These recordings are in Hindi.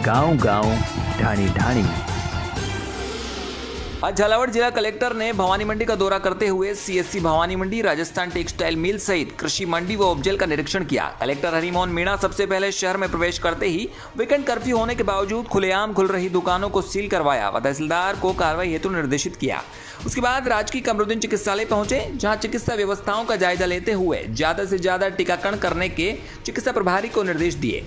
गांव-गांव, ढाणी-ढाणी। आज झालावाड़ जिला कलेक्टर ने भवानी मंडी का दौरा करते हुए सीएससी भवानी मंडी, राजस्थान टेक्सटाइल मिल सहित कृषि मंडी व उपजेल का निरीक्षण किया। कलेक्टर हरिमोहन मीणा सबसे पहले शहर में प्रवेश करते ही वीकेंड कर्फ्यू होने के बावजूद खुलेआम खुल रही दुकानों को सील करवाया व तहसीलदार को कार्रवाई हेतु निर्देशित किया। उसके बाद राजकीय कमरुद्दीन चिकित्सालय पहुंचे, जहां चिकित्सा व्यवस्थाओं का जायजा लेते हुए ज्यादा से ज्यादा टीकाकरण करने के चिकित्सा प्रभारी को निर्देश दिए।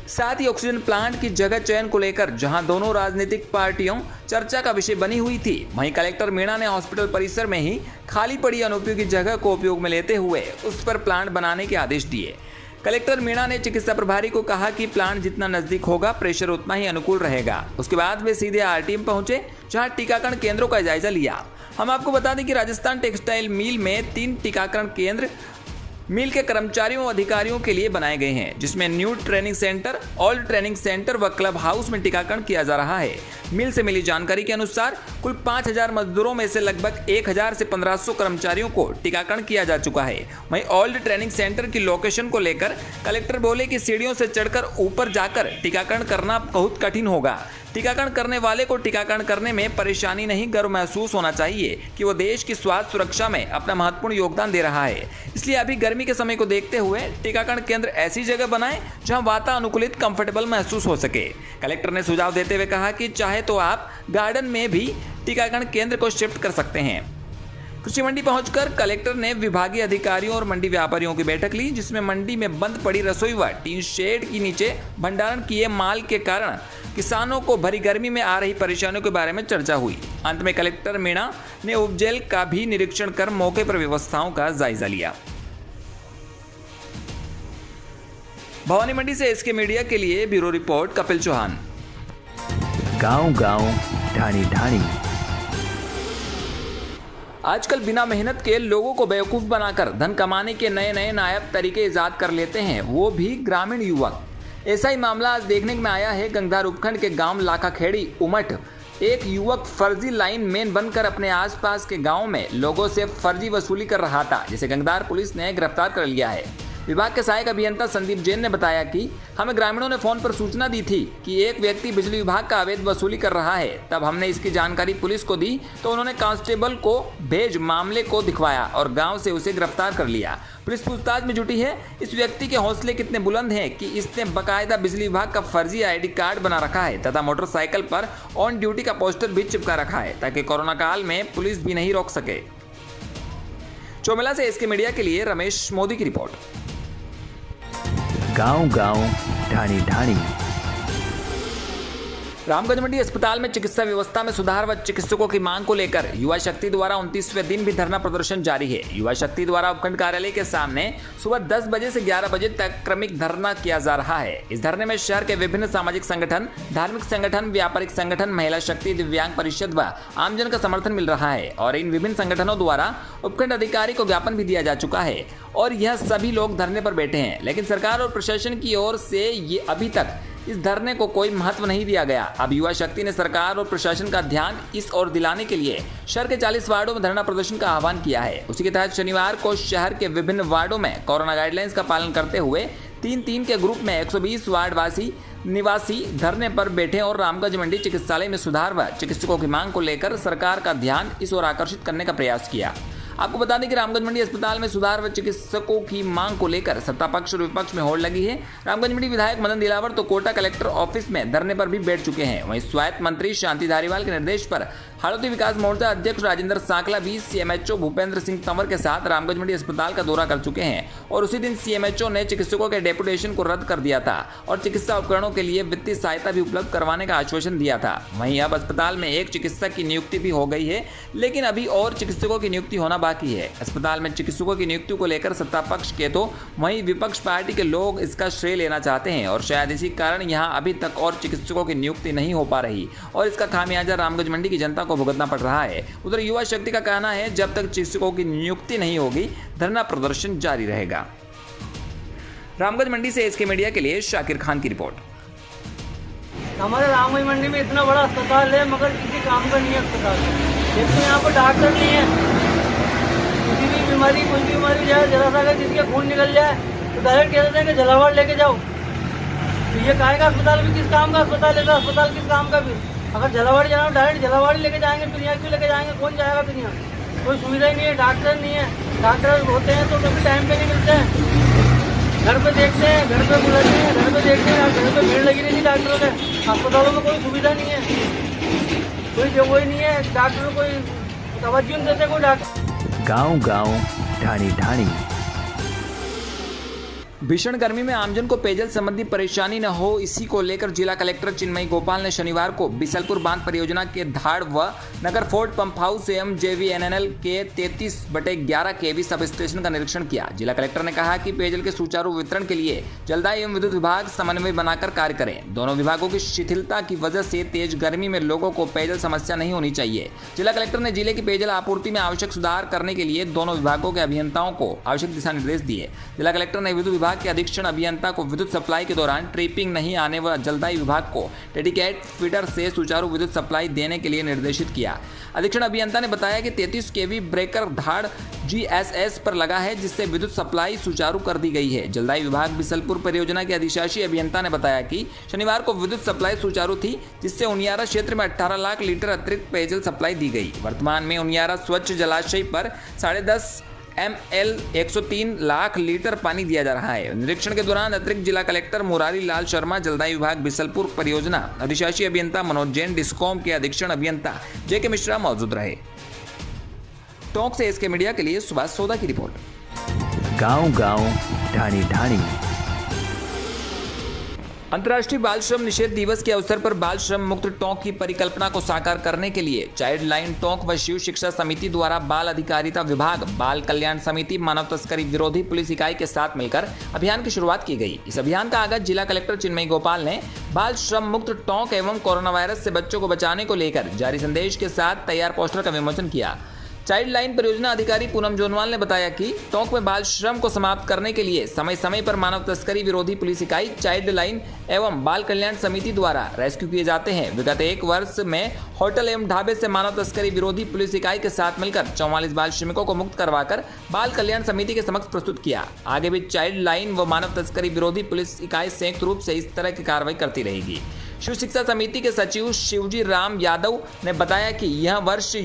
साथ ही ऑक्सीजन प्लांट की जगह चयन को लेकर जहां दोनों राजनीतिक पार्टियों चर्चा का विषय बनी हुई थी, वहीं कलेक्टर मीणा ने हॉस्पिटल परिसर में ही खाली पड़ी अनुपयोगी जगह को उपयोग में लेते हुए उस पर प्लांट बनाने के आदेश दिए। कलेक्टर मीणा ने चिकित्सा प्रभारी को कहा कि प्लांट जितना नजदीक होगा प्रेशर उतना ही अनुकूल रहेगा। उसके बाद वे सीधे आरटीएम पहुंचे, जहां टीकाकरण केंद्रों का जायजा लिया। हम आपको बता दें कि राजस्थान टेक्सटाइल मिल में 3 टीकाकरण केंद्र मिल के कर्मचारियों व अधिकारियों के लिए बनाए गए हैं, जिसमें new training centre, old training centre व क्लब हाउस में टीकाकरण किया जा रहा है। मिल से मिली जानकारी के अनुसार कुल 5000 मजदूरों में से लगभग 1000 से 1500 कर्मचारियों को टीकाकरण किया जा चुका है। वहीं ओल्ड ट्रेनिंग सेंटर की लोकेशन को लेकर कलेक्टर बोले कि सीढ़ियों से चढ़कर ऊपर जाकर टीकाकरण करना बहुत कठिन होगा। टीकाकरण करने वाले को टीकाकरण करने में परेशानी नहीं, गर्व महसूस होना चाहिए कि वो देश की स्वास्थ्य सुरक्षा में अपना महत्वपूर्ण योगदान दे रहा है। इसलिए अभी गर्मी के समय को देखते हुए टीकाकरण केंद्र ऐसी जगह बनाएं जहां वातानुकूलित कंफर्टेबल महसूस हो सके। कलेक्टर ने सुझाव देते हुए कहा कि चाहे तो आप गार्डन में भी टीकाकरण केंद्र को शिफ्ट कर सकते हैं। कृषि मंडी पहुंचकर कलेक्टर ने विभागीय अधिकारियों और मंडी व्यापारियों की बैठक ली, जिसमें मंडी में बंद पड़ी रसोई व टीन शेड के नीचे भंडारण किए माल के कारण किसानों को भरी गर्मी में आ रही परेशानियों के बारे में चर्चा हुई। अंत में कलेक्टर मीणा ने उपजेल का भी निरीक्षण कर मौके पर व्यवस्थाओं का जायजा लिया। भवानी मंडी से एसके मीडिया के लिए ब्यूरो रिपोर्ट कपिल चौहान। गांव-गांव, ढाणी-ढाणी। आजकल बिना मेहनत के लोगों को बेवकूफ बनाकर धन कमाने के नए नए नायाब तरीके इजाद कर लेते हैं, वो भी ग्रामीण युवक। ऐसा ही मामला आज देखने में आया है गंगधार उपखंड के गांव लाखाखेड़ी उमट। एक युवक फर्जी लाइन मैन बनकर अपने आसपास के गांव में लोगों से फर्जी वसूली कर रहा था, जिसे गंगधार पुलिस ने गिरफ्तार कर लिया है। विभाग के सहायक अभियंता संदीप जैन ने बताया कि हमें ग्रामीणों ने फोन पर सूचना दी थी कि एक व्यक्ति बिजली विभाग का अवैध वसूली कर रहा है। तब हमने इसकी जानकारी पुलिस को दी तो उन्होंने कांस्टेबल को भेज मामले को दिखवाया और गांव से उसे गिरफ्तार कर लिया। पुलिस पूछताछ में जुटी है। इस व्यक्ति के हौसले कितने बुलंद हैं कि इसने बकायदा बिजली विभाग का फर्जी ID कार्ड बना रखा है तथा मोटरसाइकिल पर ऑन ड्यूटी का पोस्टर भी चिपका रखा है, ताकि कोरोना काल में पुलिस भी नहीं रोक सके। चौमेला से एसके मीडिया के लिए रमेश मोदी की रिपोर्ट। गांव-गांव, ढाणी-ढाणी। रामगंज मंडी अस्पताल में चिकित्सा व्यवस्था में सुधार व चिकित्सकों की मांग को लेकर युवा शक्ति द्वारा 29वें दिन भी धरना प्रदर्शन जारी है। युवा शक्ति द्वारा उपखंड कार्यालय के सामने सुबह 10 बजे से 11 बजे तक क्रमिक धरना किया जा रहा है। इस धरने में शहर के विभिन्न सामाजिक संगठन, धार्मिक संगठन, व्यापारिक संगठन, महिला शक्ति, दिव्यांग परिषद व आमजन का समर्थन मिल रहा है और इन विभिन्न संगठनों द्वारा उपखंड अधिकारी को ज्ञापन भी दिया जा चुका है और यह सभी लोग धरने पर बैठे हैं। लेकिन सरकार और प्रशासन की ओर से ये अभी तक इस धरने को कोई महत्व नहीं दिया गया। अब युवा शक्ति ने सरकार और प्रशासन का ध्यान इस ओर दिलाने के लिए शहर के 40 वार्डों में धरना प्रदर्शन का आह्वान किया है। उसी के तहत शनिवार को शहर के विभिन्न वार्डों में कोरोना गाइडलाइंस का पालन करते हुए 3-3 के ग्रुप में 120 वार्ड निवासी धरने पर बैठे और रामगंज मंडी चिकित्सालय में सुधार व चिकित्सकों की मांग को लेकर सरकार का ध्यान इस ओर आकर्षित करने का प्रयास किया। आपको बता दें कि रामगंज मंडी अस्पताल में सुधार व चिकित्सकों की मांग को लेकर सत्ता पक्ष और विपक्ष में होड़ लगी है। रामगंज मंडी विधायक मदन दिलावर तो कोटा कलेक्टर ऑफिस में धरने पर भी बैठ चुके हैं। वहीं स्वायत्त मंत्री शांति धारीवाल के निर्देश पर हाड़ौती विकास मोर्चा अध्यक्ष राजेंद्र सांकला भी CMHO भूपेंद्र सिंह तंवर के साथ रामगंज मंडी अस्पताल का दौरा कर चुके हैं और उसी दिन CMHO ने चिकित्सकों के डेपुटेशन को रद्द कर दिया था और चिकित्सा उपकरणों के लिए वित्तीय सहायता भी उपलब्ध करवाने का आश्वासन दिया था। वहीं अब अस्पताल में एक चिकित्सक की नियुक्ति भी हो गई है, लेकिन अभी और चिकित्सकों की नियुक्ति होना बाकी है। अस्पताल में चिकित्सकों की नियुक्ति को लेकर सत्ता पक्ष के तो वहीं विपक्ष पार्टी के लोग इसका श्रेय लेना चाहते हैं और शायद इसी कारण यहां अभी तक और चिकित्सकों की नियुक्ति नहीं हो पा रही और इसका खामियाजा रामगंज मंडी की जनता को भुगतना पड़ रहा है। उधर युवा शक्ति का कहना है जब तक चिकित्सकों की नियुक्ति नहीं होगी धरना प्रदर्शन जारी रहेगा। रामगंज मंडी से एसके मीडिया के लिए शाकिर खान की रिपोर्ट। हमारे रामगंज मंडी में इतना बड़ा अस्पताल है मगर किसी काम का नहीं है अस्पताल, जबकि यहाँ पर डॉक्टर नहीं है। किसी भी बीमारी, कोई भी बीमारी जाए, जरा सा अगर किसी का खून निकल जाए तो डायरेक्ट कह देते हैं कि झालावाड़ लेके जाओ। तो ये काहे का अस्पताल भी किस काम का अस्पताल है, तो अस्पताल किस काम का भी। अगर झलावाड़ी जाना डायरेक्ट झलावाड़ी लेके जाएंगे, फिर यहाँ क्यों लेके जाएंगे, कौन जाएगा फिर यहाँ। कोई सुविधा ही नहीं है, डॉक्टर नहीं है, डॉक्टर होते हैं तो कभी टाइम पे नहीं मिलते हैं। घर पे देखते हैं, घर पे बुलाते हैं, घर पे देखते हैं, घर पे भीड़ लगी रहती डॉक्टरों के। अस्पतालों में कोई सुविधा नहीं है, कोई जगह ही नहीं है, डॉक्टर कोई तवज्जो नहीं देते कोई डॉक्टर। गांव-गांव, ढाणी-ढाणी। भीषण गर्मी में आमजन को पेयजल संबंधी परेशानी न हो, इसी को लेकर जिला कलेक्टर चिन्मयी गोपाल ने शनिवार को बिसलपुर बांध परियोजना के धाड़ व नगर फोर्ट पंप हाउस एवं JVNNL के 33/11 kV सब स्टेशन का निरीक्षण किया। जिला कलेक्टर ने कहा कि पेयजल के सुचारू वितरण के लिए जलदाय एवं विद्युत विभाग समन्वय बनाकर कार्य करें। दोनों विभागों की शिथिलता की वजह से तेज गर्मी में लोगों को पेयजल समस्या नहीं होनी चाहिए। जिला कलेक्टर ने जिले की पेयजल आपूर्ति में आवश्यक सुधार करने के लिए दोनों विभागों के अभियंताओं को आवश्यक दिशा निर्देश दिए। जिला कलेक्टर ने विद्युत विभाग के अधीक्षण अभियंता को विद्युत सप्लाई के दौरान ट्रिपिंग नहीं आने व जलदायी विभाग को डेडिकेट फीडर से सुचारू विद्युत सप्लाई देने के लिए निर्देशित किया। अधीक्षण अभियंता ने बताया कि 33 kV ब्रेकर धाड़ GSS पर लगा है, जिससे विद्युत सप्लाई सुचारू कर दी गई है। जलदायी विभाग बिसलपुर परियोजना के अधिशासी अभियंता ने बताया कि शनिवार को विद्युत सप्लाई सुचारू थी, जिससे उनियारा क्षेत्र में 18 लाख लीटर अतिरिक्त पेयजल सप्लाई दी गई। वर्तमान में उनियारा स्वच्छ जलाशय पर 10.5 ML 103 लाख लीटर पानी दिया जा रहा है। निरीक्षण के दौरान अतिरिक्त जिला कलेक्टर मुरारी लाल शर्मा, जलदायी विभाग बिसलपुर परियोजना अधिशासी अभियंता मनोज जैन, डिस्कॉम के अधीक्षण अभियंता JK मिश्रा मौजूद रहे। टॉक से SK मीडिया के लिए सुभाष सोदा की रिपोर्ट। गांव-गांव, ढाणी-ढाणी। अंतर्राष्ट्रीय बाल श्रम निषेध दिवस के अवसर पर बाल श्रम मुक्त टोंक की परिकल्पना को साकार करने के लिए चाइल्ड लाइन टोंक व शिव शिक्षा समिति द्वारा बाल अधिकारिता विभाग, बाल कल्याण समिति, मानव तस्करी विरोधी पुलिस इकाई के साथ मिलकर अभियान की शुरुआत की गई। इस अभियान का आगाज जिला कलेक्टर चिन्मयी गोपाल ने बाल श्रम मुक्त टोंक एवं कोरोना वायरस से बच्चों को बचाने को लेकर जारी संदेश के साथ तैयार पोस्टर का विमोचन किया। चाइल्ड लाइन परियोजना अधिकारी पूनम जोनवाल ने बताया कि टोंक में बाल श्रम को समाप्त करने के लिए समय समय पर मानव तस्करी विरोधी पुलिस इकाई, चाइल्ड लाइन एवं बाल कल्याण समिति द्वारा रेस्क्यू किए जाते हैं। विगत 1 वर्ष में होटल एवं ढाबे से मानव तस्करी विरोधी पुलिस इकाई के साथ मिलकर 44 बाल श्रमिकों को मुक्त करवाकर बाल कल्याण समिति के समक्ष प्रस्तुत किया। आगे भी चाइल्ड लाइन व मानव तस्करी विरोधी पुलिस इकाई संयुक्त रूप से इस तरह की कार्रवाई करती रहेगी। शिव शिक्षा समिति के सचिव शिवजी राम यादव ने बताया कि यह वर्ष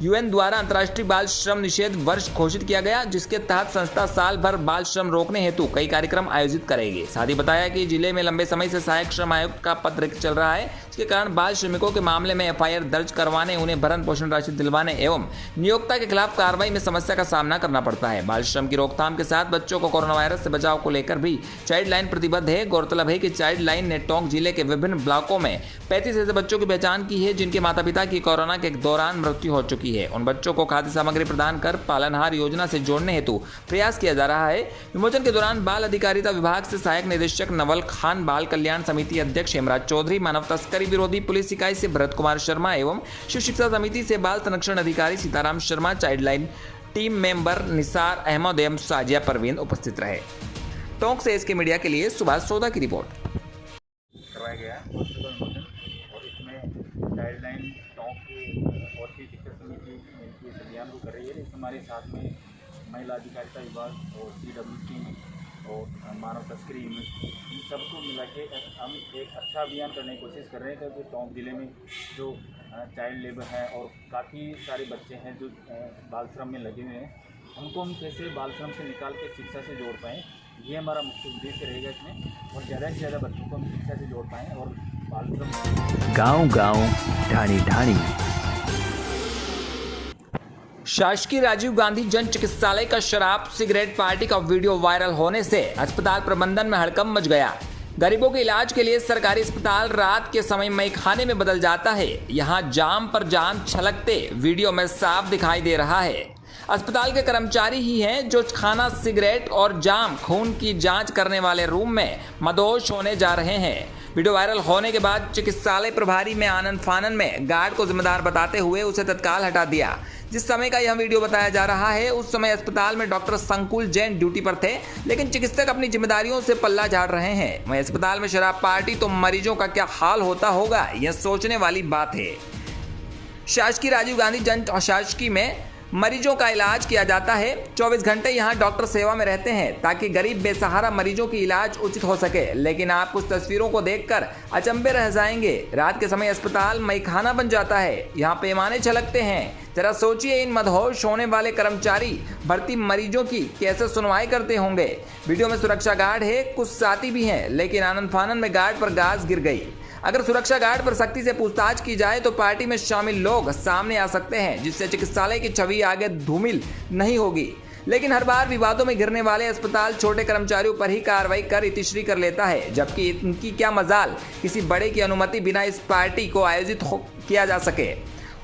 UN द्वारा अंतर्राष्ट्रीय बाल श्रम निषेध वर्ष घोषित किया गया, जिसके तहत संस्था साल भर बाल श्रम रोकने हेतु कई कार्यक्रम आयोजित करेगी। साथ ही बताया कि जिले में लंबे समय से सहायक श्रम आयुक्त का पद रिक्त चल रहा है, जिसके कारण बाल श्रमिकों के मामले में FIR दर्ज करवाने, उन्हें भरण पोषण राशि दिलवाने एवं नियोक्ता के खिलाफ कार्रवाई में समस्या का सामना करना पड़ता है। बाल श्रम की रोकथाम के साथ बच्चों को कोरोना वायरस से बचाव को लेकर भी चाइल्ड लाइन प्रतिबद्ध है। गौरतलब है कि चाइल्ड लाइन ने टोंक जिले के विभिन्न ब्लॉकों में 35 ऐसे बच्चों की पहचान की है, जिनके माता पिता की कोरोना के दौरान मृत्यु हो चुकी है। उन बच्चों को खाद्य सामग्री प्रदान कर पालनहार योजना से जोड़ने हेतु प्रयास किया जा रहा है। विमोचन के दौरान बाल अधिकारिता विभाग से सहायक निदेशक नवल खान, बाल कल्याण समिति अध्यक्ष हेमराज चौधरी, मानव तस्करी विरोधी पुलिस इकाई से भरत कुमार शर्मा एवं शिव शिक्षा समिति से बाल संरक्षण अधिकारी Sitaram Sharma, child line team member Nisar Ahmed एवं साजिया परवीन उपस्थित रहे। टोंक से SK मीडिया के लिए सुभाष सोदा की रिपोर्ट। करवाया गया है और इसमें चाइल्ड लाइन टोंक और शिव शिक्षा समिति इस अभियान को कर रही है। इसमें हमारे साथ में महिला अधिकारिता विभाग और CWC और मानव तस्करी यूनिट, इन सबको मिला के हम एक अच्छा अभियान करने की कोशिश कर रहे हैं, क्योंकि टोंक जिले में जो चाइल्ड लेबर है और काफ़ी सारे बच्चे हैं जो बाल श्रम में लगे हुए हैं, उनको हम कैसे बाल श्रम से निकाल के शिक्षा से जोड़ पाएँ, ये हमारा मुख्य उद्देश्य रहेगा इसमें, और ज़्यादा से ज़्यादा बच्चों को हम शिक्षा से जोड़ पाएँ और बाल श्रम। गांव-गांव, ढाणी-ढाणी। शासकीय राजीव गांधी जन चिकित्सालय का शराब सिगरेट पार्टी का वीडियो वायरल होने से अस्पताल प्रबंधन में हड़कंप मच गया। गरीबों के इलाज के लिए सरकारी अस्पताल रात के समय मैखाने में बदल जाता है। यहाँ जाम पर जाम छलकते वीडियो में साफ दिखाई दे रहा है। अस्पताल के कर्मचारी ही हैं जो खाना, सिगरेट और जाम खून की जांच करने वाले रूम में मदहोश होने जा रहे हैं। वीडियो वायरल होने के बाद चिकित्सालय प्रभारी में आनंद फानन में गार्ड को जिम्मेदार बताते हुए उसे तत्काल हटा दिया। जिस समय का यह वीडियो बताया जा रहा है, उस समय अस्पताल में डॉक्टर संकुल जैन ड्यूटी पर थे, लेकिन चिकित्सक अपनी जिम्मेदारियों से पल्ला झाड़ रहे हैं। वहीं अस्पताल में शराब पार्टी तो मरीजों का क्या हाल होता होगा, यह सोचने वाली बात है। शासकीय राजीव गांधी जन शासकीय में मरीजों का इलाज किया जाता है। 24 घंटे यहाँ डॉक्टर सेवा में रहते हैं ताकि गरीब बेसहारा मरीजों की इलाज उचित हो सके। लेकिन आप कुछ तस्वीरों को देखकर अचंभे रह जाएंगे। रात के समय अस्पताल मैखाना बन जाता है। यहाँ पैमाने छलकते हैं। जरा सोचिए, इन मदहोश होने वाले कर्मचारी भर्ती मरीजों की कैसे सुनवाई करते होंगे। वीडियो में सुरक्षा गार्ड है, कुछ साथी भी हैं, लेकिन आनंद फानन में गार्ड पर गाज गिर गई। अगर सुरक्षा गार्ड पर सख्ती से पूछताछ की जाए तो पार्टी में शामिल लोग सामने आ सकते हैं, जिससे चिकित्सालय की छवि आगे धूमिल नहीं होगी। लेकिन हर बार विवादों में घिरने वाले अस्पताल छोटे कर्मचारियों पर ही कार्रवाई कर इतिश्री कर लेता है, जबकि इनकी क्या मजाल किसी बड़े की अनुमति बिना इस पार्टी को आयोजित किया जा सके।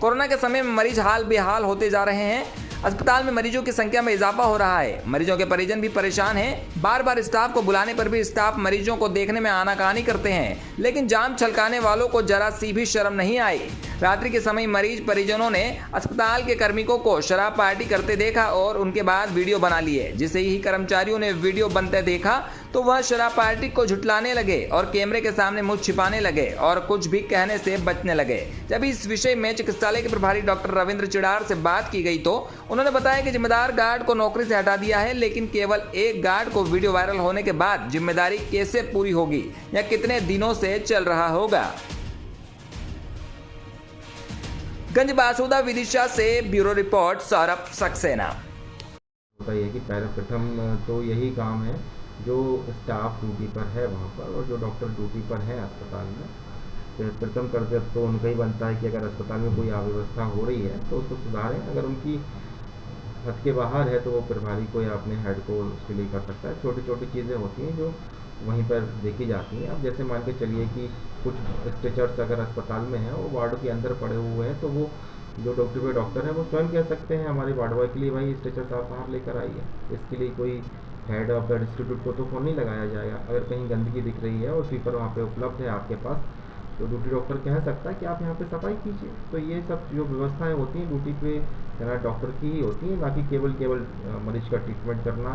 कोरोना के समय में मरीज हाल बेहाल होते जा रहे हैं। अस्पताल में मरीजों की संख्या में इजाफा हो रहा है। मरीजों के परिजन भी परेशान हैं। बार बार स्टाफ को बुलाने पर भी स्टाफ मरीजों को देखने में आनाकानी करते हैं, लेकिन जाम छलकाने वालों को जरा सी भी शर्म नहीं आई। रात्रि के समय मरीज परिजनों ने अस्पताल के कार्मिकों को शराब पार्टी करते देखा और उनके बाद वीडियो बना लिए। जिसे ही कर्मचारियों ने वीडियो बनते देखा तो वह शराब पार्टी को झुठलाने लगे और कैमरे के सामने मुंह छिपाने लगे और कुछ भी कहने से बचने लगे। जब इस विषय में चिकित्सालय के प्रभारी डॉक्टर रविंद्र चिड़ार से बात की गई तो उन्होंने बताया कि जिम्मेदार गार्ड को नौकरी से हटा दिया है, लेकिन केवल एक गार्ड को वीडियो वायरल होने के बाद जिम्मेदारी कैसे पूरी होगी या कितने दिनों से चल रहा होगा। गंजबासुदा विदिशा से ब्यूरो रिपोर्ट सौरभ सक्सेना। होता है कि प्रथम तो यही काम है जो स्टाफ ड्यूटी पर है वहाँ पर और जो डॉक्टर ड्यूटी पर है अस्पताल में, प्रथम कर्तव्य तो उनका ही बनता है कि अगर अस्पताल में कोई अव्यवस्था हो रही है तो उसको सुधारें। अगर उनकी हद के बाहर है तो वो प्रभारी को या अपने हेड को उसके लिए कर सकता है। छोटी छोटी चीज़ें होती हैं जो वहीं पर देखी जाती हैं। अब जैसे मान के चलिए कि कुछ स्ट्रेचर्स अगर अस्पताल में हैं, वो वार्ड के अंदर पड़े हुए हैं, तो वो जो डॉक्टर है वो स्वयं कह सकते हैं हमारे वार्ड बॉय के लिए, भाई स्ट्रेचर आप बाहर लेकर आइए। इसके लिए कोई हेड ऑफ द डिस्ट्रीब्यूट को तो फोन नहीं लगाया जाएगा। अगर कहीं गंदगी दिख रही है और स्वीपर वहाँ पे उपलब्ध है आपके पास, तो ड्यूटी डॉक्टर कह सकता है कि आप यहाँ पे सफाई कीजिए। तो ये सब जो व्यवस्थाएं होती हैं ड्यूटी पे तैनात डॉक्टर की ही होती हैं। बाकी केवल मरीज का ट्रीटमेंट करना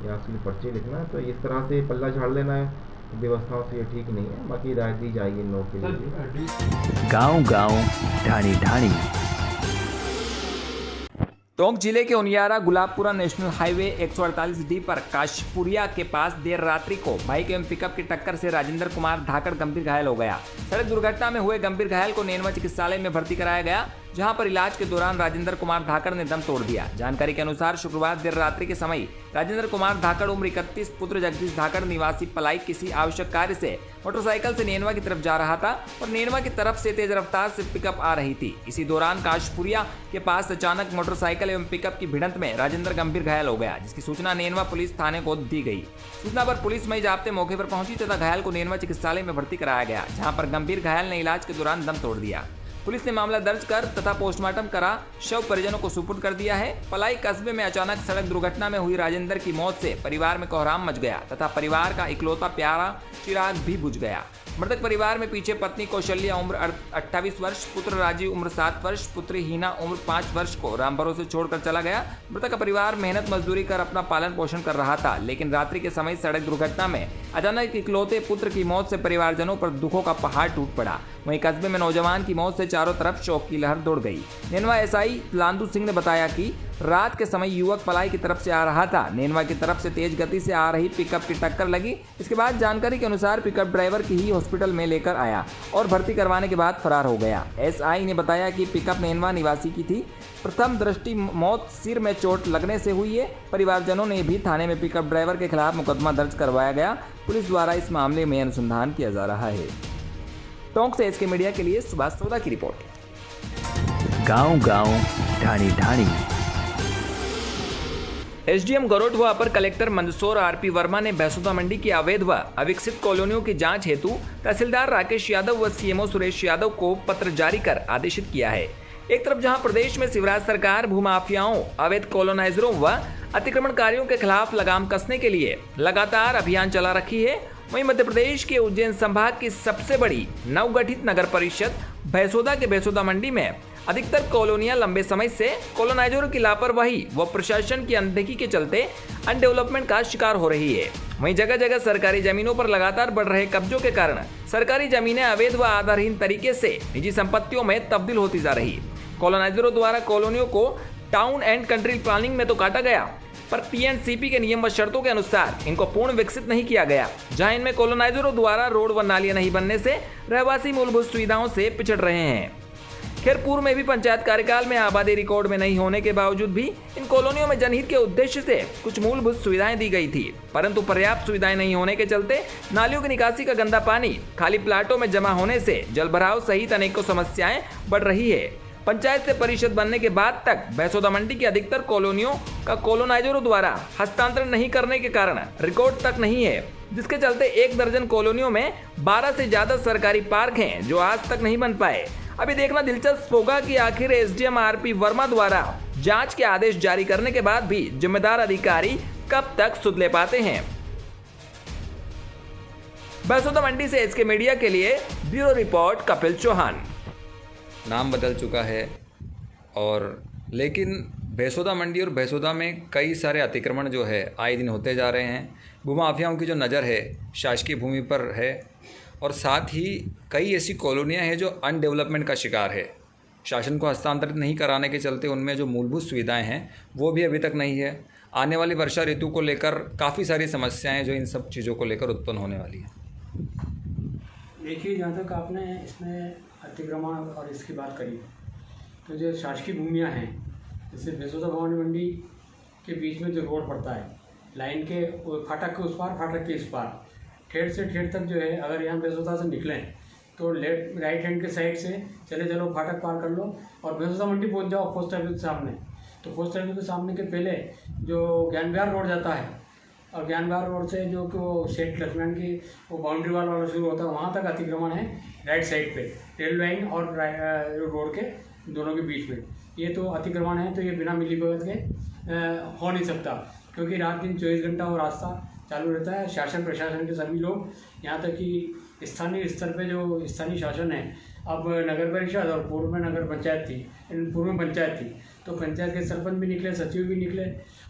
या उसके लिए पर्ची लिखना, तो इस तरह से पल्ला झाड़ लेना है व्यवस्थाओं से ये ठीक नहीं है। बाकी हिदायत दी जाएगी इन लोगों के लिए। गाँव-गाँव, ढाणी-ढाणी। टोंक जिले के Uniara Gulabpura national highway 148D पर काशपुरिया के पास देर रात्रि को बाइक एवं पिकअप की टक्कर से राजेंद्र कुमार धाकड़ गंभीर घायल हो गया। सड़क दुर्घटना में हुए गंभीर घायल को नेनवा चिकित्सालय में भर्ती कराया गया, जहां पर इलाज के दौरान राजेंद्र कुमार धाकड़ ने दम तोड़ दिया। जानकारी के अनुसार शुक्रवार देर रात्रि के समय राजेंद्र कुमार धाकड़ उम्र 31 पुत्र जगदीश धाकड़ निवासी पलाई किसी आवश्यक कार्य से मोटरसाइकिल से नेनवा की तरफ जा रहा था और नेनवा की तरफ से तेज रफ्तार से पिकअप आ रही थी। इसी दौरान काशपुरिया के पास अचानक मोटरसाइकिल एवं पिकअप की भिड़ंत में राजेंद्र गंभीर घायल हो गया, जिसकी सूचना नेनवा पुलिस थाने को दी गई। सूचना पर पुलिस मई जाप्ते मौके पर पहुंची तथा घायल को नेनवा चिकित्सालय में भर्ती कराया गया, जहां पर गंभीर घायल ने इलाज के दौरान दम तोड़ दिया। पुलिस ने मामला दर्ज कर तथा पोस्टमार्टम करा शव परिजनों को सुपुर्द कर दिया है। पलाई कस्बे में अचानक सड़क दुर्घटना में हुई राजेंद्र की मौत से परिवार में कोहराम मच गया तथा परिवार का इकलौता प्यारा चिराग भी बुझ गया। मृतक परिवार में पीछे पत्नी कौशल्या उम्र 28 वर्ष, पुत्र राजीव उम्र 7 वर्ष, पुत्री हीना उम्र 5 वर्ष को राम भरोसे छोड़कर चला गया। मृतक का परिवार मेहनत मजदूरी कर अपना पालन पोषण कर रहा था, लेकिन रात्रि के समय सड़क दुर्घटना में अचानक इकलौते पुत्र की मौत से परिवारजनों पर दुखों का पहाड़ टूट पड़ा। वहीं कस्बे में नौजवान की मौत से चारों तरफ शोक की लहर दौड़ गई। नेनवा एसआई लांदू सिंह ने बताया कि रात के समय युवक पलाई की तरफ से आ रहा था। नेनवा की तरफ से तेज गति से आ रही पिकअप की टक्कर लगी। इसके बाद जानकारी के अनुसार पिकअप ड्राइवर की ही हॉस्पिटल में लेकर आया और भर्ती करवाने के बाद फरार हो गया। एसआई ने बताया कि पिकअप नेनवा निवासी की थी। प्रथम दृष्टि मौत सिर में चोट लगने से हुई है। परिवारजनों ने भी थाने में पिकअप ड्राइवर के खिलाफ मुकदमा दर्ज करवाया गया। पुलिस द्वारा इस मामले में अनुसंधान किया जा रहा है। टोंक से एसके मीडिया के लिए सुभाष सोदा की रिपोर्ट। गाँव-गाँव, ढाणी-ढाणी। एसडीएम गरोड व अपर कलेक्टर मंदसौर आरपी वर्मा ने भैंसुदा मंडी की अवैध व अविकसित कॉलोनियों की जांच हेतु तहसीलदार राकेश यादव व सीएमओ सुरेश यादव को पत्र जारी कर आदेशित किया है। एक तरफ जहां प्रदेश में शिवराज सरकार भूमाफियाओं, अवैध कॉलोनाइजरों व अतिक्रमणकारियों के खिलाफ लगाम कसने के लिए लगातार अभियान चला रखी है, वहीं मध्य प्रदेश के उज्जैन संभाग की सबसे बड़ी नवगठित नगर परिषद भैंसुदा के भैंसुदा मंडी में अधिकतर कॉलोनियां लंबे समय से कॉलोनाइजरों की लापरवाही व प्रशासन की अनदेखी के चलते अनडेवलपमेंट का शिकार हो रही है। वहीं जगह जगह सरकारी जमीनों पर लगातार बढ़ रहे कब्जों के कारण सरकारी जमीनें अवैध व आधारहीन तरीके से निजी संपत्तियों में तब्दील होती जा रही। कॉलोनाइजरों द्वारा कॉलोनियों को टाउन एंड कंट्री प्लानिंग में तो काटा गया, पर पीएनसीपी के नियम व शर्तों के अनुसार इनको पूर्ण विकसित नहीं किया गया, जहां इनमें कॉलोनाइजरों द्वारा रोड व नालियां नहीं बनने से रहवासी मूलभूत सुविधाओं से पिछड़ रहे हैं। खैर, पूर्व में भी पंचायत कार्यकाल में आबादी रिकॉर्ड में नहीं होने के बावजूद भी इन कॉलोनियों में जनहित के उद्देश्य से कुछ मूलभूत सुविधाएं दी गई थी, परंतु पर्याप्त सुविधाएं नहीं होने के चलते नालियों की निकासी का गंदा पानी खाली प्लाटों में जमा होने से जलभराव सहित अनेकों समस्याएं बढ़ रही है। पंचायत से परिषद बनने के बाद तक भैंसोदा मंडी की अधिकतर कॉलोनियों का कॉलोनाइजरों द्वारा हस्तांतरण नहीं करने के कारण रिकॉर्ड तक नहीं है, जिसके चलते 1 दर्जन कॉलोनियों में 12 से ज्यादा सरकारी पार्क हैं जो आज तक नहीं बन पाए। अभी देखना दिलचस्प होगा कि आखिर एसडीएम आरपी वर्मा द्वारा जांच के आदेश जारी करने के बाद भी जिम्मेदार अधिकारी कब तक सुध ले पाते हैं। भैंसोदा मंडी से एसके मीडिया के लिए ब्यूरो रिपोर्ट कपिल चौहान। नाम बदल चुका है लेकिन भैंसोदा मंडी और भैंसोदा में कई सारे अतिक्रमण जो है आए दिन होते जा रहे हैं। भूमाफियाओं की जो नज़र है शासकीय भूमि पर है और साथ ही कई ऐसी कॉलोनियां हैं जो अनडेवलपमेंट का शिकार है। शासन को हस्तांतरित नहीं कराने के चलते उनमें जो मूलभूत सुविधाएं हैं वो भी अभी तक नहीं है। आने वाली वर्षा ऋतु को लेकर काफ़ी सारी समस्याएं जो इन सब चीज़ों को लेकर उत्पन्न होने वाली है। देखिए, जहाँ तक आपने इसमें अतिक्रमण और इसकी बात करी, तो जो शासकीय भूमियाँ हैं, जैसे भैंसोदा भवानी मंडी के बीच में जो रोड पड़ता है, लाइन के फाटक के उस पार, फाटक के इस पार, ठेठ से ठेठ तक जो है, अगर यहाँ भैंसोदा से निकलें तो राइट हैंड के साइड से चले चलो, फाटक पार कर लो और भैंसोदा मंडी पहुँच जाओ पोस्ट ऑफिस के सामने। तो पोस्ट ऑफिस के सामने के पहले जो ज्ञान विहार रोड जाता है और ज्ञान विहार रोड से जो कि वो सेठ लक्ष्मण की वो बाउंड्री वाला शुरू होता है, वहाँ तक अतिक्रमण है राइट साइड पे, रेल लाइन और रोड के दोनों के बीच में। ये तो अतिक्रमण है, तो ये बिना मिलीभगत के हो नहीं सकता, क्योंकि रात दिन 24 घंटा वो रास्ता चालू रहता है। शासन प्रशासन के सभी लोग, यहाँ तक कि स्थानीय स्तर पे जो स्थानीय शासन है, अब नगर परिषद और पूर्व में नगर पंचायत थी, पूर्व में पंचायत थी, तो पंचायत के सरपंच भी निकले, सचिव भी निकले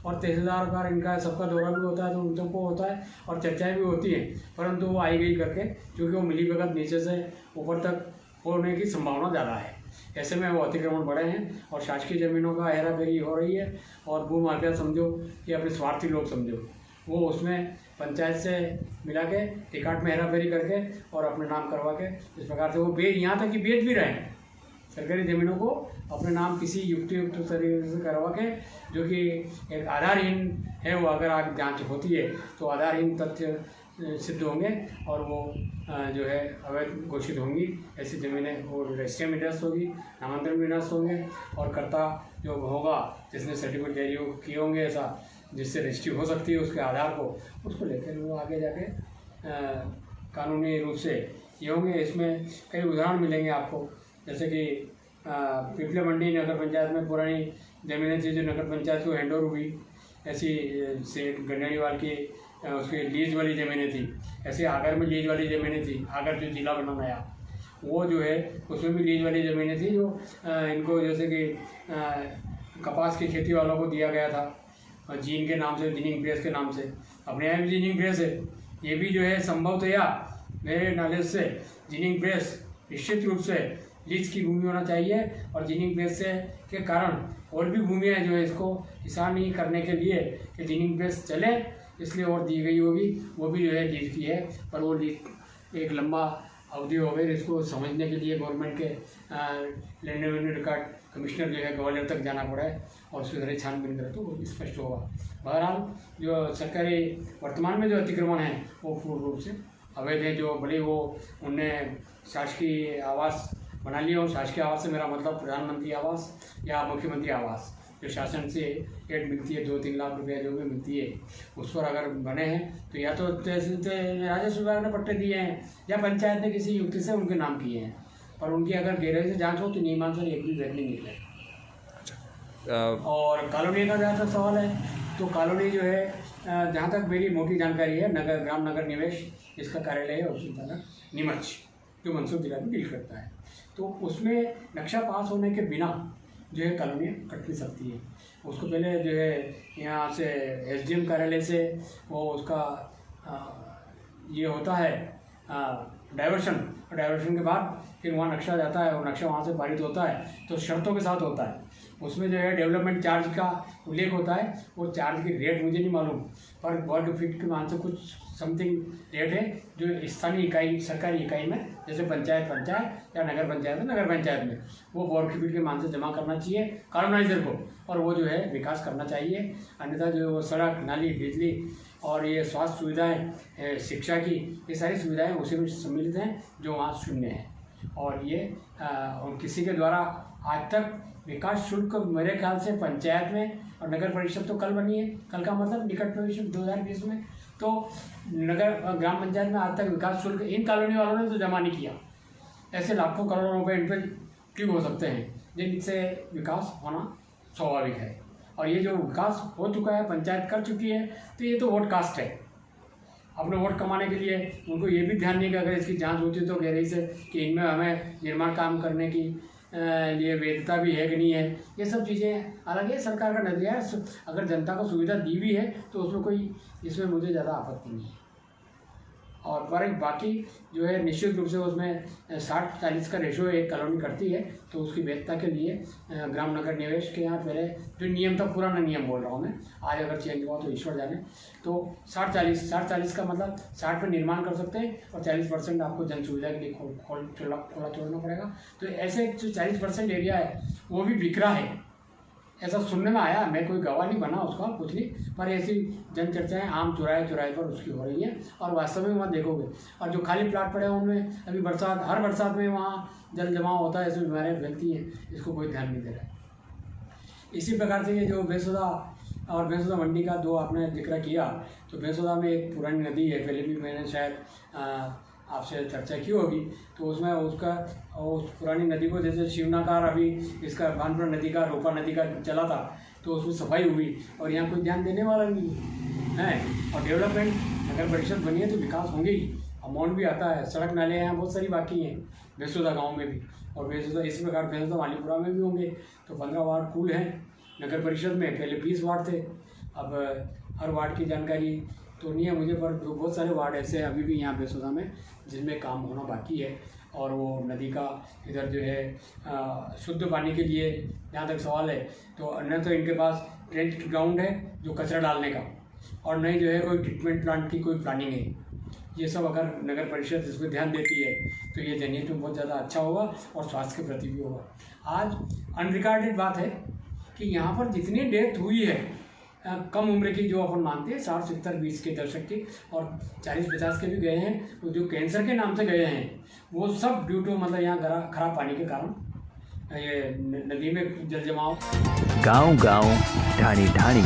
और तहसीलदार का इनका सबका दौरा भी होता है, तो उन सबको होता है और चर्चाएं भी होती हैं, परंतु वो आई गई करके, क्योंकि वो मिलीभगत नीचे से ऊपर तक होने की संभावना ज़्यादा है। ऐसे में वो अतिक्रमण बढ़े हैं और शासकीय ज़मीनों का हेरा फेरी हो रही है और भू माफिया समझो कि अपने स्वार्थी लोग समझो, वो उसमें पंचायत से मिला के टिकट में हेरा फेरी करके और अपने नाम करवा के इस प्रकार से वो यहाँ तक कि बेच भी रहे हैं सरकारी ज़मीनों को अपने नाम किसी युक्त तरीके से करवा के, जो कि एक आधारहीन है। वो अगर आगे जांच होती है तो आधारहीन तथ्य सिद्ध होंगे और वो जो है अवैध घोषित होंगी। ऐसी ज़मीनें वो रजिस्ट्री में निरस्त होगी, नामांतरण में निरस्त होंगे और कर्ता जो होगा जिसने सर्टिफिकेट जारी किए होंगे ऐसा जिससे रजिस्ट्री हो सकती है उसके आधार को, उसको लेकर वो आगे जाके कानूनी रूप से ये होंगे। इसमें कई उदाहरण मिलेंगे आपको, जैसे कि पिपले मंडी नगर पंचायत में पुरानी ज़मीनें थी जो नगर पंचायत को हैंड ओवर हुई, ऐसी से गंडेरीवाल की उसकी लीज वाली ज़मीनें थी, ऐसे आगर में लीज वाली ज़मीनें थी, आगर जो जिला बना नया वो जो है उसमें भी लीज वाली ज़मीनें थी जो इनको जैसे कि कपास की खेती वालों को दिया गया था जीन के नाम से, जिनिंग प्रेस के नाम से। अपने यहाँ भी जिनिंग प्रेस है, ये भी जो है संभवतया मेरे नॉलेज से जिनिंग प्रेस निश्चित रूप से लीज की भूमि होना चाहिए और जिनिंग प्रेस से के कारण और भी भूमियाँ जो है इसको किसान नहीं करने के लिए कि जिनिंग प्रेस चले इसलिए और दी गई होगी, वो भी जो है लीज की है। पर वो लीज एक लंबा अवधि हो गई, इसको समझने के लिए गवर्नमेंट के लैंड रेवेन्यू रिकॉर्ड कमिश्नर जो है ग्वालियर तक जाना पड़ा है और उसके जरिए छानबीन करे तो वो स्पष्ट होगा। बहरहाल जो सरकारी वर्तमान में जो अतिक्रमण है वो पूर्ण रूप से अवैध है। जो भले वो उनने शासकीय आवास बना लिया हो, शासकीय आवास से मेरा मतलब प्रधानमंत्री आवास या मुख्यमंत्री आवास जो शासन से एड मिलती है 2-3 लाख रुपया जो भी मिलती है, उस पर अगर बने हैं तो या तो राजस्व विभाग ने पट्टे दिए हैं या पंचायत ने किसी युक्ति से उनके नाम किए हैं, और उनकी अगर गहराई से जांच हो तो नियमानुसार एक भी वैध नहीं निकले। और कॉलोनी का जहाँ तक सवाल है तो कॉलोनी जो है जहाँ तक मेरी मोटी जानकारी है नगर ग्राम नगर निवेश इसका कार्यालय है उसी नीमच जो मंदसौर जिला में डील करता है, तो उसमें नक्शा पास होने के बिना जो है कॉलोनी कट नहीं सकती है। उसको पहले जो है यहाँ से एसडीएम कार्यालय से वो उसका ये होता है डाइवर्शन के बाद फिर वहाँ नक्शा जाता है और नक्शा वहाँ से पारित होता है तो शर्तों के साथ होता है। उसमें जो है डेवलपमेंट चार्ज का उल्लेख होता है। वो चार्ज की रेट मुझे नहीं मालूम, पर वर्ग फीट के मान से कुछ समथिंग रेट है जो स्थानीय इकाई सरकारी इकाई में, जैसे पंचायत या नगर पंचायत में वो वर्ग फीट के मान से जमा करना चाहिए कॉलोनाइजर को, और वो जो है विकास करना चाहिए। अन्यथा जो वो सड़क, नाली, बिजली और ये स्वास्थ्य सुविधाएँ, शिक्षा की, ये सारी सुविधाएँ उसी में सम्मिलित हैं जो वहाँ शून्य है। और ये किसी के द्वारा आज तक विकास शुल्क मेरे ख्याल से पंचायत में और नगर परिषद तो कल बनी है, कल का मतलब निकट भविष्य 2020 में, तो ग्राम पंचायत में आज तक विकास शुल्क इन कॉलोनी वालों ने तो जमा नहीं किया। ऐसे लाखों करोड़ों रुपए इन पर क्यों हो सकते हैं जिनसे विकास होना स्वाभाविक है। और ये जो विकास हो चुका है, पंचायत कर चुकी है, तो ये तो वोट कास्ट है। अपने वोट कमाने के लिए उनको ये भी ध्यान नहीं कि अगर इसकी जांच होती तो गहराई से कि इनमें हमें निर्माण काम करने की लिए वैधता भी है कि नहीं है, ये सब चीज़ें अलग है। सरकार का नजरिया है, अगर जनता को सुविधा दी भी है तो उसमें कोई इसमें मुझे ज़्यादा आपत्ति नहीं है। और पर बाकी जो है निश्चित रूप से उसमें 60-40 का रेशो एक कॉलोनी करती है, तो उसकी वैधता के लिए ग्राम नगर निवेश के यहाँ पहले जो नियम था, पुराना नियम बोल रहा हूँ मैं, आज अगर चेंज हुआ तो ईश्वर जाने, तो 60-40 का मतलब 60 पे निर्माण कर सकते हैं और 40% आपको जन सुविधा के लिए खोला छोड़ना पड़ेगा। तो ऐसे जो 40% एरिया है वो भी बिखरा है, ऐसा सुनने में आया। मैं कोई गवाह नहीं बना उसका, कुछ नहीं, पर ऐसी जन चर्चाएं आम चौराहे पर उसकी हो रही है। और वास्तव में वहाँ देखोगे, और जो खाली प्लाट पड़े हैं उनमें अभी हर बरसात में वहाँ जल जमाव होता है, इसमें बीमारियाँ फैलती हैं, इसको कोई ध्यान नहीं दे रहा है। इसी प्रकार से ये जो बेसुदा और बेसुदा मंडी का जो आपने जिक्र किया, तो बेसुदा में एक पुरानी नदी है, पहले भी मैंने शायद आपसे चर्चा की होगी, तो उसमें उस पुरानी नदी को, जैसे शिवनाकार अभी इसका भानपुर नदी का, रोपा नदी का चला था, तो उसमें सफाई हुई और यहाँ कोई ध्यान देने वाला नहीं है। और डेवलपमेंट अगर परिषद बनी है तो विकास होंगे ही, अमाउंट भी आता है। सड़क नाले यहाँ बहुत सारी बाकी हैं बेसुदा गाँव में भी, और बेसुदा इसी प्रकार बेसुदा मालीपुरा में भी होंगे। तो 15 वार्ड कुल हैं नगर परिषद में, पहले 20 वार्ड थे। अब हर वार्ड की जानकारी तो नहीं है मुझे, पर बहुत सारे वार्ड ऐसे हैं अभी भी यहाँ बेसुदा में जिसमें काम होना बाकी है। और वो नदी का इधर जो है शुद्ध पानी के लिए जहाँ तक सवाल है, तो न तो इनके पास ट्रेंच ग्राउंड है जो कचरा डालने का, और नहीं जो है कोई ट्रीटमेंट प्लांट की कोई प्लानिंग है। ये सब अगर नगर परिषद इस पर ध्यान देती है तो ये जनहित में बहुत ज़्यादा अच्छा होगा और स्वास्थ्य के प्रति भी होगा। आज अनरिकॉर्डेड बात है कि यहाँ पर जितनी डेथ हुई है कम उम्र की, जो अपन मानते हैं 60-70-20 के दशक की, और 40-50 के भी गए हैं, तो जो कैंसर के नाम से गए हैं वो सब ड्यू टू मतलब यहाँ खराब पानी के कारण, ये नदी में जल जमाव। गांव गांव ढाणी ढाणी